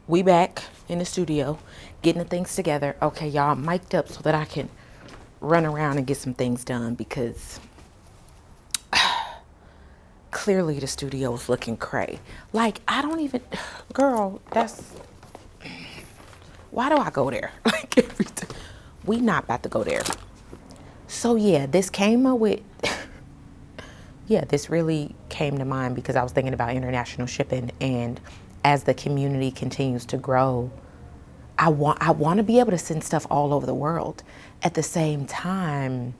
We back in the studio, getting the things together. Okay, y'all, I'm mic'd up so that I can run around and get some things done because clearly the studio is looking cray. Like, I don't even, girl, why do I go there? Like, every time. We not about to go there. So yeah, this came up with, yeah, this really came to mind because I was thinking about international shipping, and as the community continues to grow, I want to be able to send stuff all over the world. At the same time,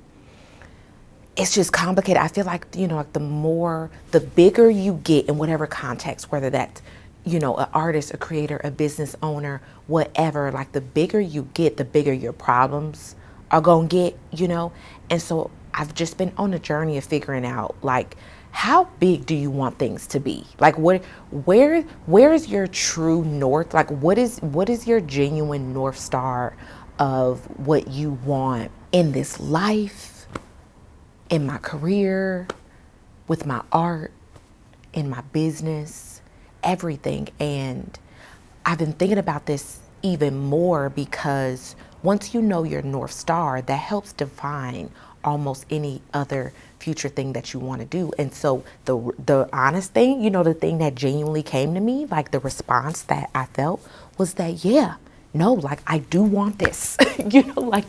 it's just complicated. I feel like, like the bigger you get in whatever context, whether that's, an artist, a creator, a business owner, whatever, like the bigger you get, the bigger your problems are going to get. And so I've just been on a journey of figuring out, like, how big do you want things to be? Like, where is your true north? Like, what is your genuine North Star of what you want in this life, in my career, with my art, in my business, everything. And I've been thinking about this even more because once you know your North Star, that helps define almost any other future thing that you want to do. And so the honest thing, the thing that genuinely came to me, like the response that I felt was that, yeah, no, like I do want this, like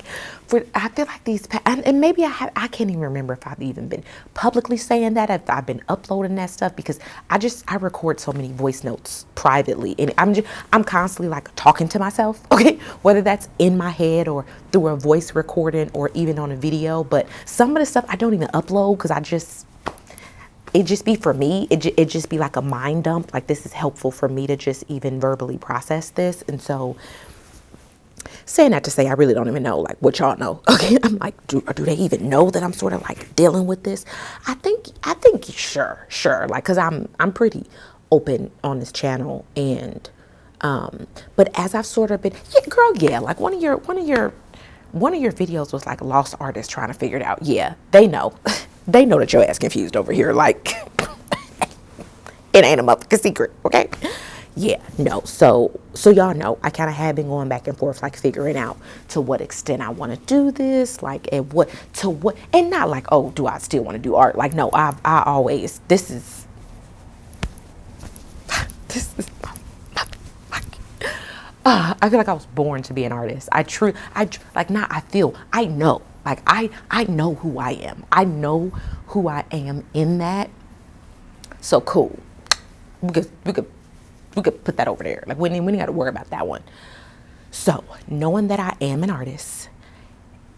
I feel like and maybe I can't even remember if I've even been publicly saying that, if I've been uploading that stuff, because I record so many voice notes privately, and I'm constantly like talking to myself, okay, whether that's in my head or through a voice recording or even on a video. But some of the stuff I don't even upload because it just be for me. It just be like a mind dump. Like, this is helpful for me to just even verbally process this. And so, saying that to say, I really don't even know, like, what y'all know. Okay, I'm like, do they even know that I'm sort of like dealing with this? I think, sure, like, cause I'm pretty open on this channel, and, but as I've sort of been, yeah, girl, yeah, like one of your videos was like lost artists trying to figure it out. Yeah, they know, they know that your ass confused over here. Like, it ain't a motherfucking secret, okay? Yeah, no. So y'all know I kind of have been going back and forth, like figuring out to what extent I want to do this, like, and and not like, oh, do I still want to do art? Like, no, I always, this is I feel like I was born to be an artist. I know, like, I know who I am. I know who I am in that. So cool. We could put that over there. Like, we ain't got to worry about that one. So, knowing that I am an artist,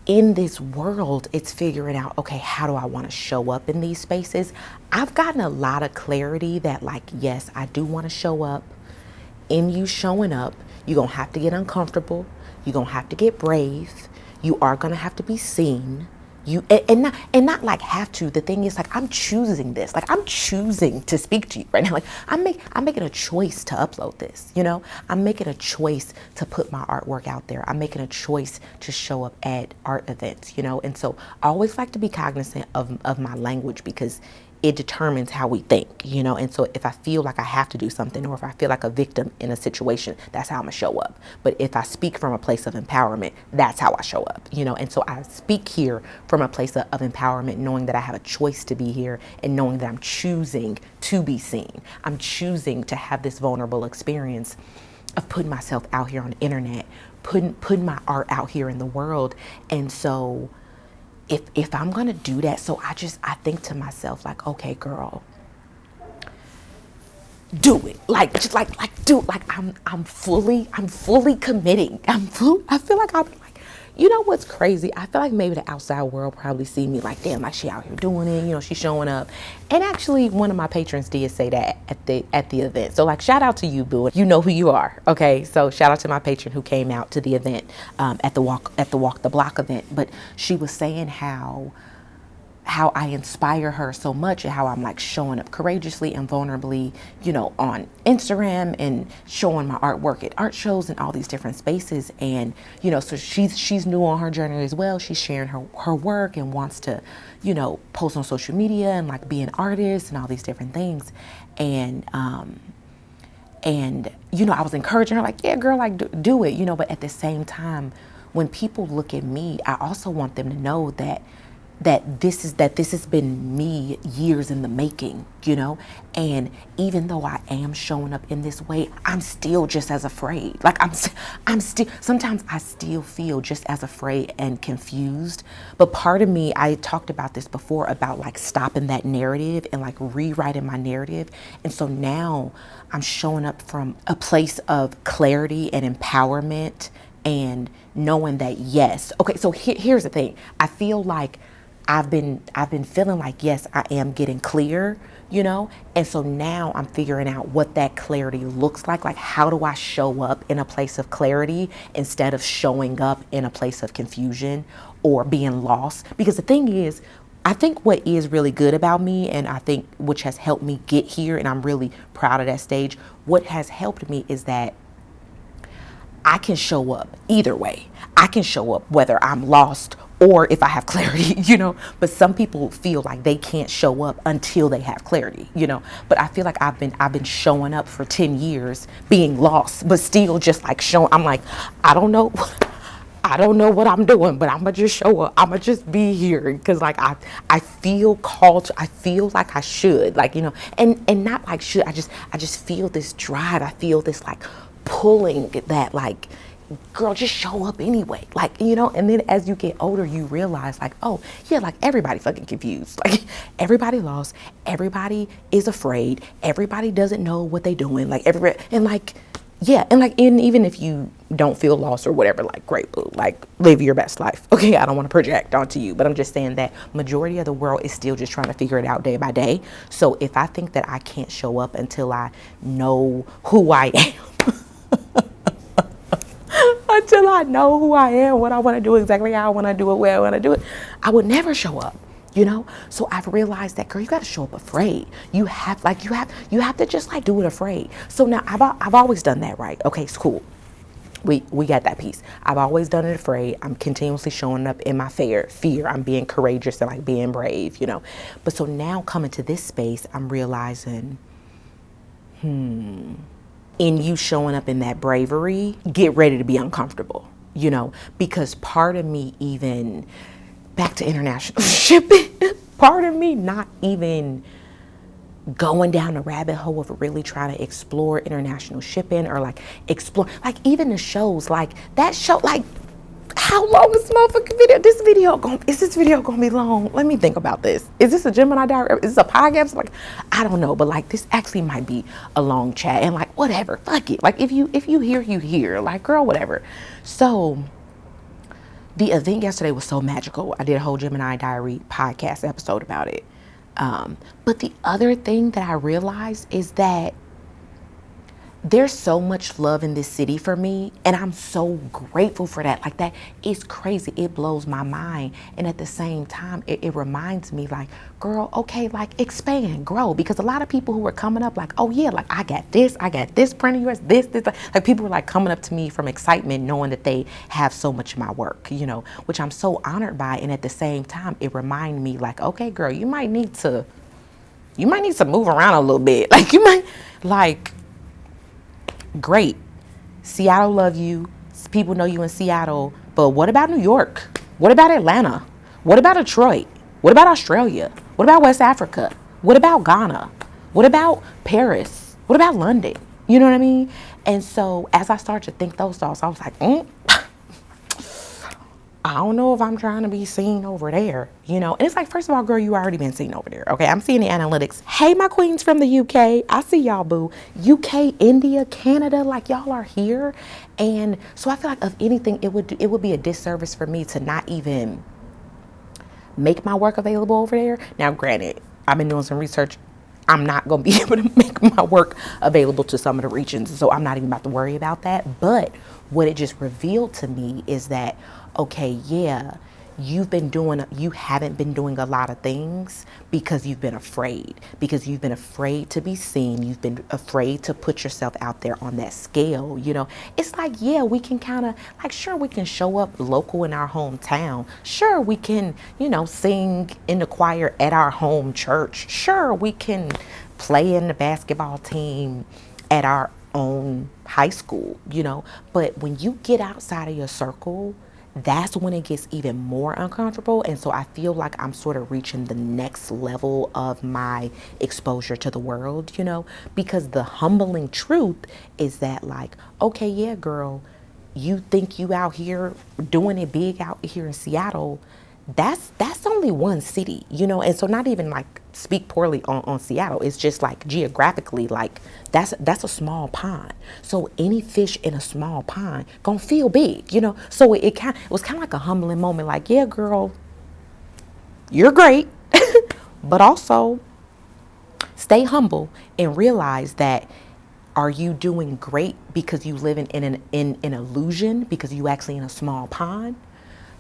in this world, it's figuring out, okay, how do I want to show up in these spaces? I've gotten a lot of clarity that, like, yes, I do want to show up. In you showing up, you're going to have to get uncomfortable. You're going to have to get brave. You are going to have to be seen. And not like have to. The thing is, like, I'm choosing this. Like, I'm choosing to speak to you right now. Like, I'm making a choice to upload this. I'm making a choice to put my artwork out there. I'm making a choice to show up at art events. And so I always like to be cognizant of my language, because it determines how we think, and so if I feel like I have to do something, or if I feel like a victim in a situation, that's how I'm gonna show up. But if I speak from a place of empowerment, that's how I show up, and so I speak here from a place of empowerment, knowing that I have a choice to be here, and knowing that I'm choosing to be seen. I'm choosing to have this vulnerable experience of putting myself out here on the internet, putting my art out here in the world. And so if I'm gonna do that, so I think to myself, like, okay, girl, do it. Like, just like do it. Like, I'm fully committing. I feel like I'm like, what's crazy? I feel like maybe the outside world probably see me like, damn, like, she out here doing it, she's showing up. And actually, one of my patrons did say that at the event. So, like, shout out to you, boo. You know who you are, okay? So shout out to my patron who came out to the event, at the Walk the Block event. But she was saying how I inspire her so much, and how I'm like showing up courageously and vulnerably, on Instagram, and showing my artwork at art shows and all these different spaces. And, so she's new on her journey as well. She's sharing her work and wants to, post on social media and like be an artist and all these different things. And And, you know, I was encouraging her, like, yeah, girl, like, do it, you know. But at the same time, when people look at me, I also want them to know that this has been me years in the making, you know. And even though I am showing up in this way, I'm still just as afraid. Like I'm still, sometimes I still feel just as afraid and confused. But part of me, I talked about this before, about like stopping that narrative and like rewriting my narrative. And so now I'm showing up from a place of clarity and empowerment, and knowing that, yes, okay, so here's the thing. I feel like I've been feeling like, yes, I am getting clear, you know? And so now I'm figuring out what that clarity looks like. Like, how do I show up in a place of clarity instead of showing up in a place of confusion or being lost? Because the thing is, I think what is really good about me, and I think which has helped me get here, and I'm really proud of that stage, what has helped me is that I can show up either way. I can show up whether I'm lost or if I have clarity, you know. But some people feel like they can't show up until they have clarity, you know. But I feel like I've been showing up for 10 years being lost, but still just like showing. I'm like, I don't know what I'm doing, but I'm gonna just show up. I'm gonna just be here because like I feel called to, I feel like I should, like, you know, and not like should, I just feel this drive. I feel this like pulling that, like, girl, just show up anyway, like, you know. And then as you get older, you realize like, oh yeah, like everybody fucking confused, like everybody lost, everybody is afraid, everybody doesn't know what they doing, like everybody, and like, yeah, and like, and even if you don't feel lost or whatever, like, great, boo, like, live your best life. Okay, I don't want to project onto you, but I'm just saying that majority of the world is still just trying to figure it out day by day. So if I think that I can't show up until I know who I am, until I know who I am, what I want to do, exactly how I want to do it, where I want to do it, I would never show up, you know. So I've realized that, girl, you got to show up afraid. You have to just like do it afraid. So now I've always done that, right? Okay, it's cool. We got that piece. I've always done it afraid. I'm continuously showing up in my fear. I'm being courageous and like being brave, you know. But so now coming to this space, I'm realizing, in you showing up in that bravery, get ready to be uncomfortable, you know, because part of me, even back to international shipping, part of me not even going down the rabbit hole of really trying to explore international shipping, or like explore, like even the shows, like that show, like, how long is this motherfucking video? Is this video gonna be long? Let me think about this. Is this a Gemini diary? Is this a podcast? Like, I don't know, but like this actually might be a long chat, and like whatever, fuck it. Like if you hear, you hear, like, girl, whatever. So the event yesterday was so magical. I did a whole Gemini diary podcast episode about it. But the other thing that I realized is that there's so much love in this city for me, and I'm so grateful for that. Like, that is crazy. It blows my mind. And at the same time, it reminds me, like, girl, okay, like, expand, grow. Because a lot of people who are coming up, like, oh yeah, like, I got this printer, yours, this, like people were like coming up to me from excitement, knowing that they have so much of my work, you know, which I'm so honored by. And at the same time, it reminded me, like, okay, girl, you might need to move around a little bit. Like, you might, like, great, Seattle love you, people know you in Seattle, but what about New York? What about Atlanta? What about Detroit? What about Australia? What about West Africa? What about Ghana? What about Paris? What about London? You know what I mean? And so as I started to think those thoughts, I was like, I don't know if I'm trying to be seen over there, you know. And it's like, first of all, girl, you already been seen over there. Okay, I'm seeing the analytics. Hey, my queens from the UK, I see y'all, boo. UK, India, Canada, like, y'all are here. And so I feel like, of anything, it would be a disservice for me to not even make my work available over there. Now, granted, I've been doing some research. I'm not going to be able to make my work available to some of the regions, so I'm not even about to worry about that. But what it just revealed to me is that, okay, yeah, you haven't been doing a lot of things because you've been afraid to be seen. You've been afraid to put yourself out there on that scale. You know, it's like, yeah, we can kind of like, sure, we can show up local in our hometown. Sure, we can, you know, sing in the choir at our home church. Sure, we can play in the basketball team at our own high school, you know. But when you get outside of your circle, that's when it gets even more uncomfortable. And so I feel like I'm sort of reaching the next level of my exposure to the world, you know, because the humbling truth is that, like, okay, yeah, girl, you think you out here doing it big out here in Seattle. That's only one city, you know. And so not even like speak poorly on Seattle. It's just like geographically, like that's a small pond. So any fish in a small pond gonna feel big, you know. So it was kind of like a humbling moment, like, yeah, girl, you're great, but also stay humble and realize that, are you doing great because you live in an illusion, because you actually in a small pond?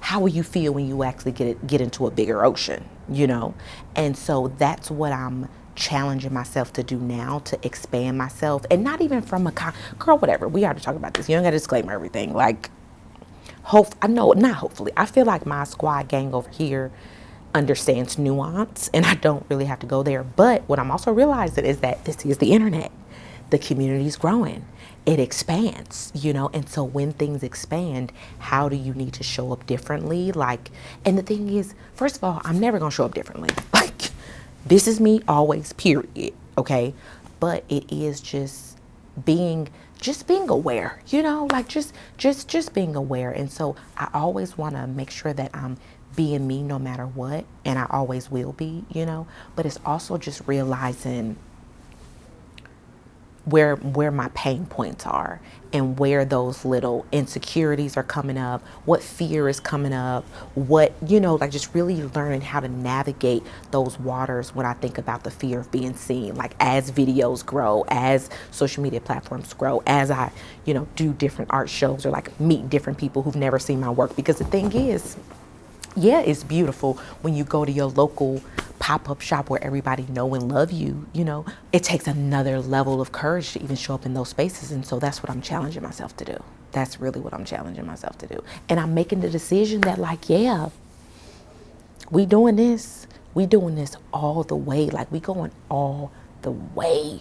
How will you feel when you actually get into a bigger ocean, you know? And so that's what I'm challenging myself to do now, to expand myself. And not even from girl, whatever, we already talked about this, you don't gotta disclaimer everything. Like, I know, not hopefully, I feel like my squad gang over here understands nuance, and I don't really have to go there. But what I'm also realizing is that this is the internet. The community's growing, it expands, you know. And so when things expand, how do you need to show up differently? Like, and the thing is, first of all, I'm never gonna show up differently. Like, this is me always, period. Okay. But it is being being aware, you know, like just being aware. And so I always want to make sure that I'm being me no matter what, and I always will be, you know. But it's also just realizing where my pain points are, and where those little insecurities are coming up, what fear is coming up, what, you know, like just really learning how to navigate those waters when I think about the fear of being seen. Like, as videos grow, as social media platforms grow, as I, you know, do different art shows, or like meet different people who've never seen my work. Because the thing is, yeah, it's beautiful when you go to your local pop-up shop where everybody know and love you, you know. It takes another level of courage to even show up in those spaces. And so that's what I'm challenging myself to do. That's really what I'm challenging myself to do. And I'm making the decision that, like, yeah, we doing this all the way. Like, we going all the way.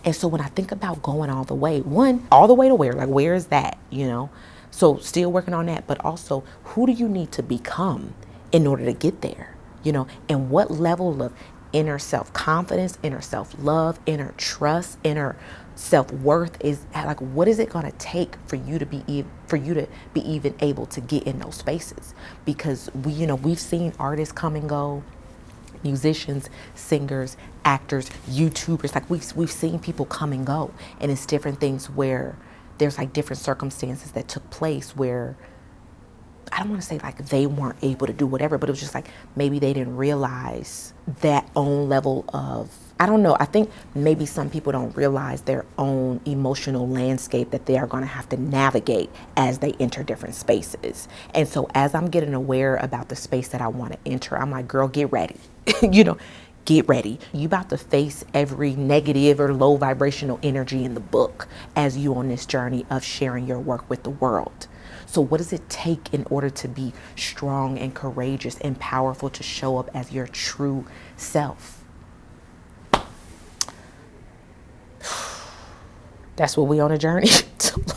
And so when I think about going all the way, one, all the way to where? Like, where is that, you know? So still working on that, but also, who do you need to become in order to get there, you know? And what level of inner self-confidence, inner self-love, inner trust, inner self-worth is, like, what is it going to take for you to be even able to get in those spaces? Because we've seen artists come and go, musicians, singers, actors, YouTubers. Like, we've seen people come and go, and it's different things where there's like different circumstances that took place where, I don't want to say like they weren't able to do whatever, but it was just like maybe they didn't realize that own level of, I don't know, I think maybe some people don't realize their own emotional landscape that they are going to have to navigate as they enter different spaces. And so as I'm getting aware about the space that I want to enter, I'm like, girl, get ready. You know, get ready. You about to face every negative or low vibrational energy in the book as you on this journey of sharing your work with the world. So what does it take in order to be strong and courageous and powerful, to show up as your true self? That's what we on a journey to